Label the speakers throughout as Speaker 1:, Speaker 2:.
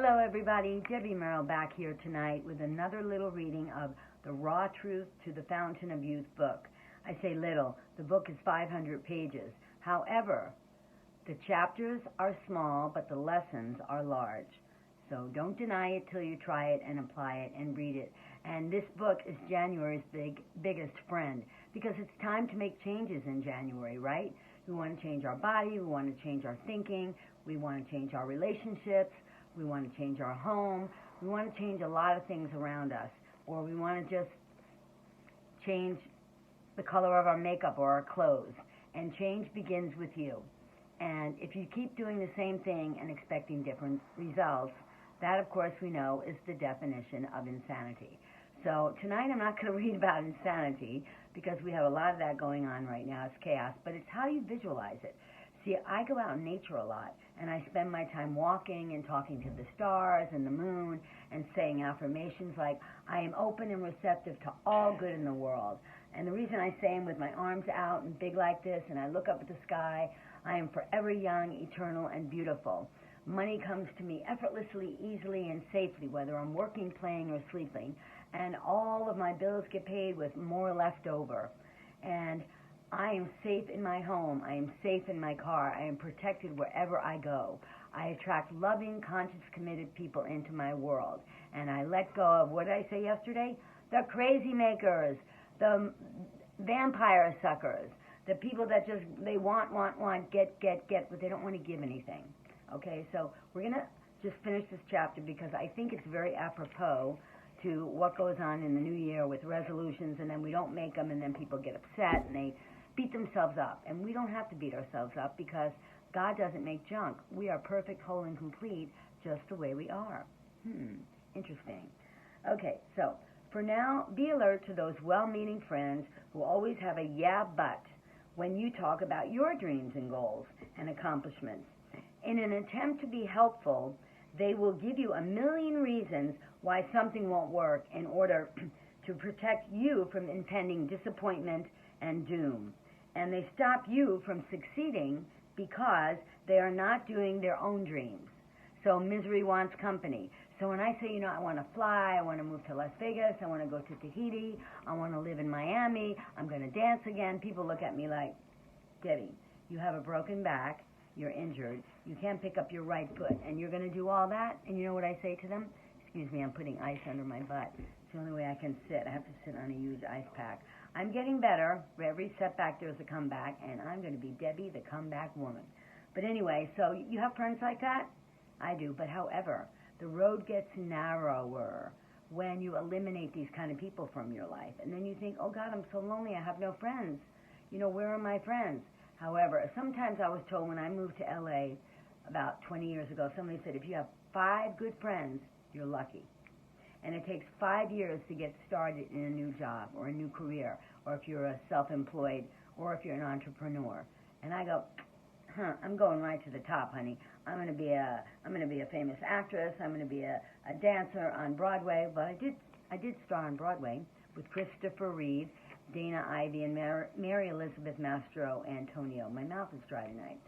Speaker 1: Hello everybody, Debbie Merrill back here tonight with another little reading of The Raw Truth to the Fountain of Youth book. I say little, the book is 500 pages. However, the chapters are small, but the lessons are large. So don't deny it till you try it and apply it and read it. And this book is January's biggest friend, because it's time to make changes in January, right? We want to change our body, we want to change our thinking, we want to change our relationships, we want to change our home, we want to change a lot of things around us, or we want to just change the color of our makeup or our clothes. And change begins with you. And if you keep doing the same thing and expecting different results, that, of course, we know is the definition of insanity. So tonight I'm not going to read about insanity because we have a lot of that going on right now. It's chaos, but it's how you visualize it. See, I go out in nature a lot, and I spend my time walking and talking to the stars and the moon and saying affirmations like, I am open and receptive to all good in the world. And the reason I say them with my arms out and big like this, and I look up at the sky, I am forever young, eternal, and beautiful. Money comes to me effortlessly, easily, and safely, whether I'm working, playing, or sleeping. And all of my bills get paid with more left over. And I am safe in my home. I am safe in my car. I am protected wherever I go. I attract loving, conscious, committed people into my world. And I let go of, what did I say yesterday? The crazy makers, the vampire suckers, the people that just, they want, get, but they don't want to give anything. Okay, so we're going to just finish this chapter because I think it's very apropos to what goes on in the new year with resolutions, and then we don't make them, and then people get upset, and they beat themselves up. And we don't have to beat ourselves up because God doesn't make junk. We are perfect, whole, and complete just the way we are. Interesting. Okay, so for now, be alert to those well-meaning friends who always have a yeah, but when you talk about your dreams and goals and accomplishments. In an attempt to be helpful, they will give you a million reasons why something won't work in order to protect you from impending disappointment and doom. And they stop you from succeeding because they are not doing their own dreams. So misery wants company. So when I say, I want to fly, I want to move to Las Vegas, I want to go to Tahiti, I want to live in Miami, I'm going to dance again, people look at me like, Debbie, you have a broken back, you're injured, you can't pick up your right foot, and you're going to do all that? And you know what I say to them? Excuse me, I'm putting ice under my butt. It's the only way I can sit. I have to sit on a huge ice pack. I'm getting better. For every setback, there's a comeback, and I'm going to be Debbie, the comeback woman. But anyway, so you have friends like that? I do. But however, the road gets narrower when you eliminate these kind of people from your life. And then you think, oh, God, I'm so lonely. I have no friends. Where are my friends? However, sometimes I was told when I moved to L.A. about 20 years ago, somebody said, if you have 5 good friends, you're lucky. And it takes 5 years to get started in a new job or a new career, or if you're a self-employed, or if you're an entrepreneur. And I go, I'm going right to the top, honey. I'm going to be a famous actress. I'm going to be a dancer on Broadway. But I did star on Broadway with Christopher Reeve, Dana Ivey, and Mary Elizabeth Mastro Antonio. My mouth is dry tonight.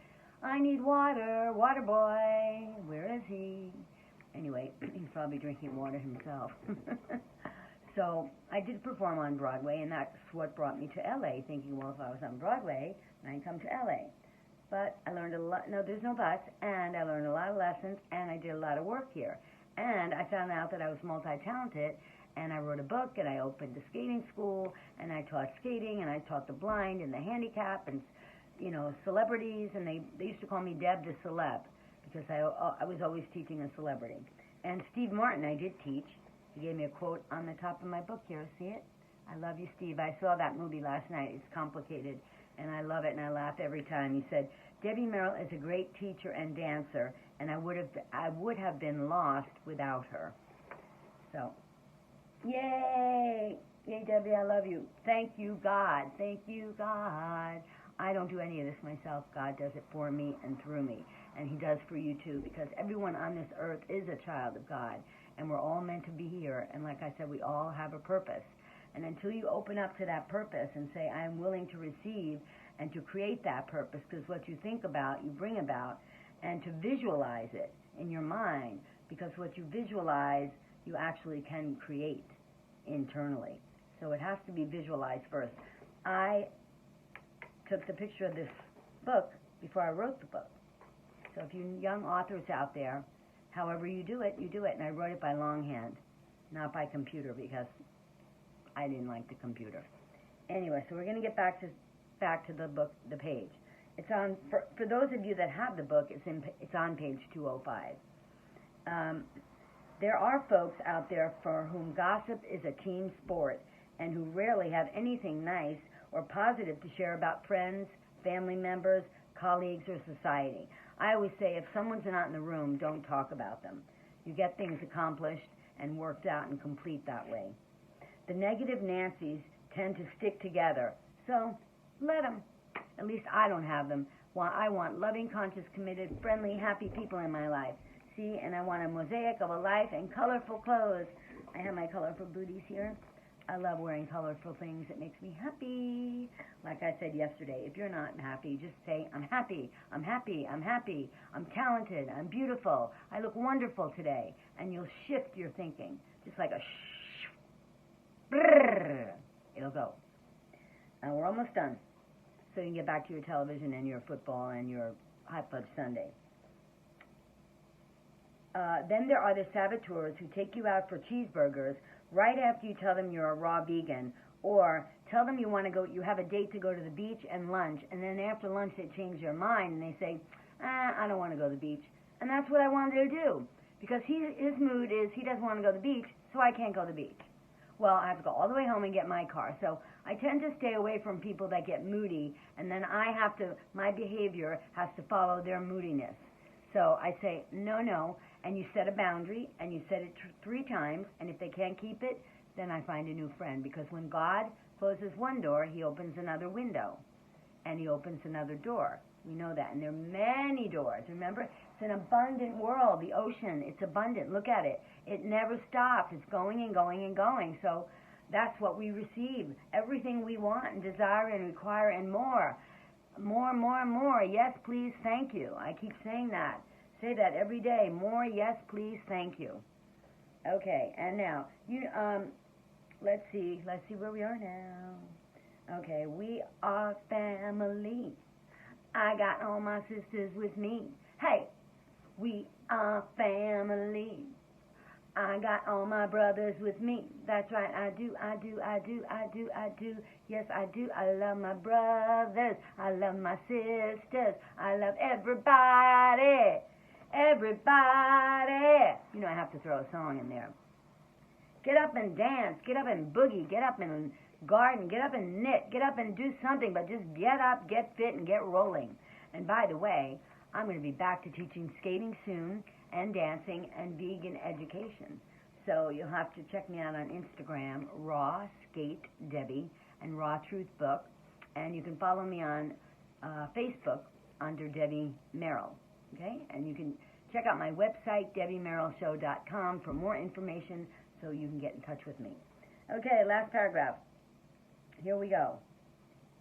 Speaker 1: I need water, water boy. Where is he? Anyway, he's probably drinking water himself. So I did perform on Broadway, and that's what brought me to L.A., thinking, well, if I was on Broadway, then I'd come to L.A. But I learned a lot. No, there's no buts. And I learned a lot of lessons, and I did a lot of work here. And I found out that I was multi-talented, and I wrote a book, and I opened a skating school, and I taught skating, and I taught the blind and the handicapped, and, celebrities, and they used to call me Deb the Celeb, because I was always teaching a celebrity. And Steve Martin, I did teach. He gave me a quote on the top of my book here. See it? I love you, Steve. I saw that movie last night. It's complicated, and I love it, and I laugh every time. He said, Debbie Merrill is a great teacher and dancer, and I would have been lost without her. So, yay! Yay, Debbie, I love you. Thank you, God. Thank you, God. I don't do any of this myself. God does it for me and through me. And he does for you too, because everyone on this earth is a child of God, and we're all meant to be here. And like I said, we all have a purpose. And until you open up to that purpose and say, I am willing to receive and to create that purpose, because what you think about, you bring about, and to visualize it in your mind because what you visualize, you actually can create internally. So it has to be visualized first. I took the picture of this book before I wrote the book. So if you young authors out there, however you do it, and I wrote it by longhand, not by computer, because I didn't like the computer. Anyway, so we're going to get back to the book, the page. It's on, for those of you that have the book, it's on page 205. There are folks out there for whom gossip is a team sport and who rarely have anything nice or positive to share about friends, family members, colleagues, or society. I always say if someone's not in the room, don't talk about them. You get things accomplished and worked out and complete that way. The negative Nancys tend to stick together, so let them. At least I don't have them. I want loving, conscious, committed, friendly, happy people in my life. See, and I want a mosaic of a life and colorful clothes. I have my colorful booties here. I love wearing colorful things. It makes me happy. Like I said yesterday, if you're not happy, just say, I'm happy, I'm happy, I'm happy, I'm talented, I'm beautiful, I look wonderful today. And you'll shift your thinking, just like a brrr. It'll go. And we're almost done. So you can get back to your television and your football and your hot fudge sundae. Then there are the saboteurs who take you out for cheeseburgers right after you tell them you're a raw vegan, or tell them you have a date to go to the beach and lunch, and then after lunch they change their mind and they say, I don't want to go to the beach. And that's what I wanted to do, because his mood is he doesn't want to go to the beach, so I can't go to the beach. Well, I have to go all the way home and get my car. So I tend to stay away from people that get moody, and then my behavior has to follow their moodiness. So I say, no, and you set a boundary, and you set it 3 times, and if they can't keep it, then I find a new friend. Because when God closes one door, he opens another window, and he opens another door. We know that. And there are many doors. Remember, it's an abundant world. The ocean, it's abundant. Look at it. It never stops. It's going and going and going. So that's what we receive. Everything we want and desire and require and more. More, more, and more. Yes, please, thank you. I keep saying that. Say that every day. More, yes, please, thank you. Okay, and now, let's see where we are now. Okay, we are family. I got all my sisters with me. Hey, we are family. I got all my brothers with me. That's right, I do. Yes, I do. I love my brothers. I love my sisters. I love everybody. Everybody. You know, I have to throw a song in there. Get up and dance. Get up and boogie. Get up and garden. Get up and knit. Get up and do something, but just get up, get fit, and get rolling. And by the way, I'm going to be back to teaching skating soon, and dancing, and vegan education. So you'll have to check me out on Instagram, Raw Skate Debbie, and Raw Truth Book. And you can follow me on Facebook under Debbie Merrill. Okay? And you can check out my website, debbiemerrillshow.com, for more information so you can get in touch with me. Okay, last paragraph. Here we go.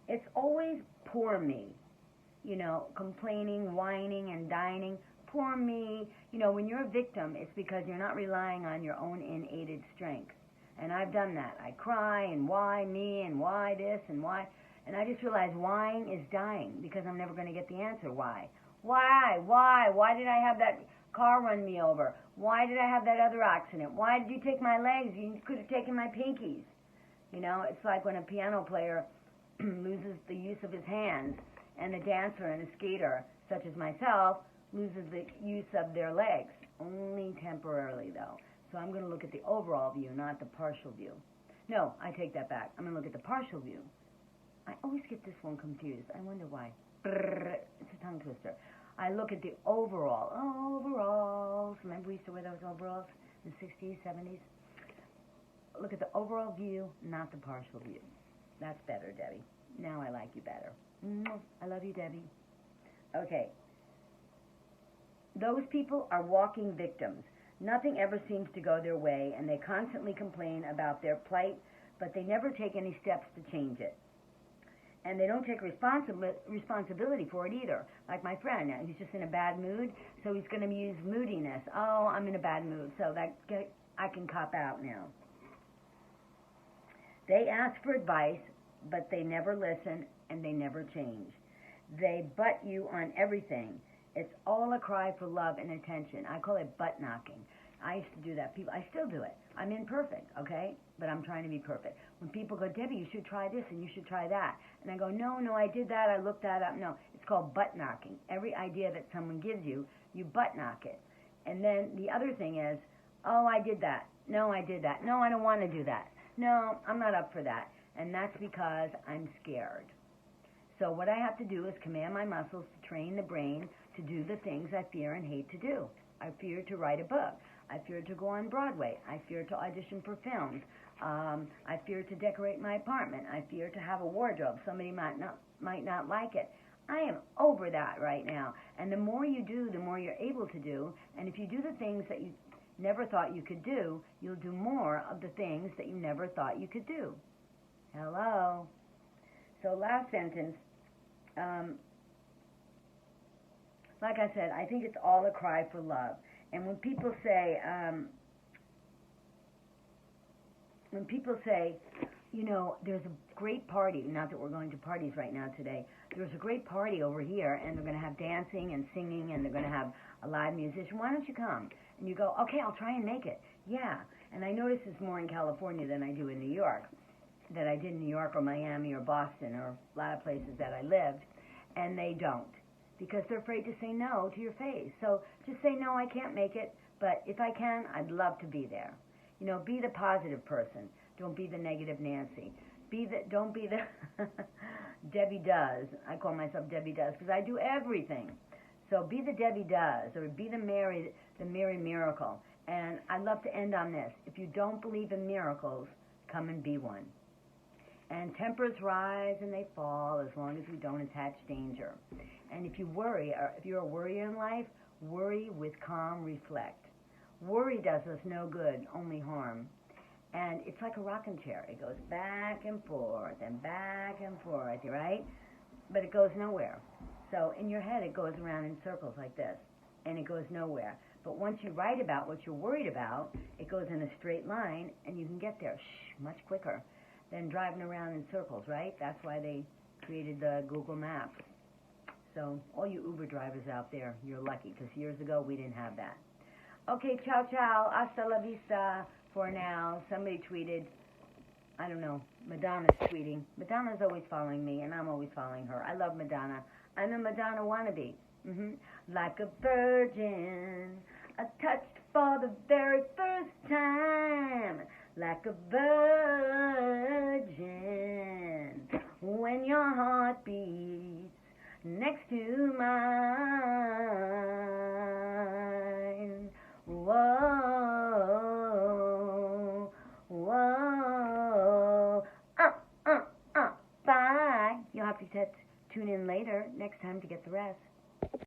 Speaker 1: It's always poor me. You know, complaining, whining, and dining. Poor me. You know, when you're a victim, it's because you're not relying on your own innate strength. And I've done that. I cry, and why me, and why this, and why. And I just realized whying is dying, because I'm never going to get the answer why. Why? Why did I have that car run me over? Why did I have that other accident? Why did you take my legs? You could have taken my pinkies. You know, it's like when a piano player loses the use of his hands, and a dancer and a skater, such as myself, loses the use of their legs. Only temporarily, though. So I'm going to look at the overall view, not the partial view. No, I take that back. I'm going to look at the partial view. I always get this one confused. I wonder why. Brrr, it's a tongue twister. I look at the overall. Overalls. Remember we used to wear those overalls in the 60s, 70s? Look at the overall view, not the partial view. That's better, Debbie. Now I like you better. I love you, Debbie. Okay. Those people are walking victims. Nothing ever seems to go their way, and they constantly complain about their plight, but they never take any steps to change it. And they don't take responsibility for it either. Like my friend, he's just in a bad mood, so he's going to use moodiness. Oh, I'm in a bad mood, so I can cop out now. They ask for advice, but they never listen, and they never change. They butt you on everything. It's all a cry for love and attention. I call it butt knocking. I used to do that. I still do it. I'm imperfect, okay? But I'm trying to be perfect. When people go, Debbie, you should try this and you should try that. And I go, no, I did that. I looked that up. No, it's called butt knocking. Every idea that someone gives you, you butt knock it. And then the other thing is, oh, I did that. No, I did that. No, I don't want to do that. No, I'm not up for that. And that's because I'm scared. So what I have to do is command my muscles to train the brain to do the things I fear and hate to do. I fear to write a book. I fear to go on Broadway. I fear to audition for films. I fear to decorate my apartment. I fear to have a wardrobe. Somebody might not like it. I am over that right now. And the more you do, the more you're able to do. And if you do the things that you never thought you could do, you'll do more of the things that you never thought you could do. Hello? So last sentence. Like I said, I think it's all a cry for love. And when people say, you know, there's a great party, not that we're going to parties right now today, there's a great party over here, and they're going to have dancing and singing, and they're going to have a live musician, why don't you come? And you go, okay, I'll try and make it. Yeah, and I notice this more in California than I do in New York, that I did in New York or Miami or Boston or a lot of places that I lived, and they don't, because they're afraid to say no to your face. So just say, no, I can't make it, but if I can, I'd love to be there. You know, be the positive person. Don't be the negative Nancy. Don't be the Debbie Does. I call myself Debbie Does because I do everything. So be the Debbie Does, or be the Mary Miracle. And I'd love to end on this. If you don't believe in miracles, come and be one. And tempers rise and they fall as long as we don't attach danger. And if you worry, or if you're a worrier in life, worry with calm reflect. Worry does us no good, only harm. And it's like a rocking chair. It goes back and forth, right? But it goes nowhere. So in your head, it goes around in circles like this, and it goes nowhere. But once you write about what you're worried about, it goes in a straight line, and you can get there much quicker than driving around in circles, right? That's why they created the Google Maps. So all you Uber drivers out there, you're lucky, because years ago we didn't have that. Okay, ciao, ciao, hasta la vista for now. Somebody tweeted, I don't know, Madonna's tweeting. Madonna's always following me, and I'm always following her. I love Madonna. I'm a Madonna wannabe. Like a virgin, touched for the very first time. Like a virgin, when your heart beats next to mine. Whoa, whoa, bye. You'll have to tune in later next time to get the rest.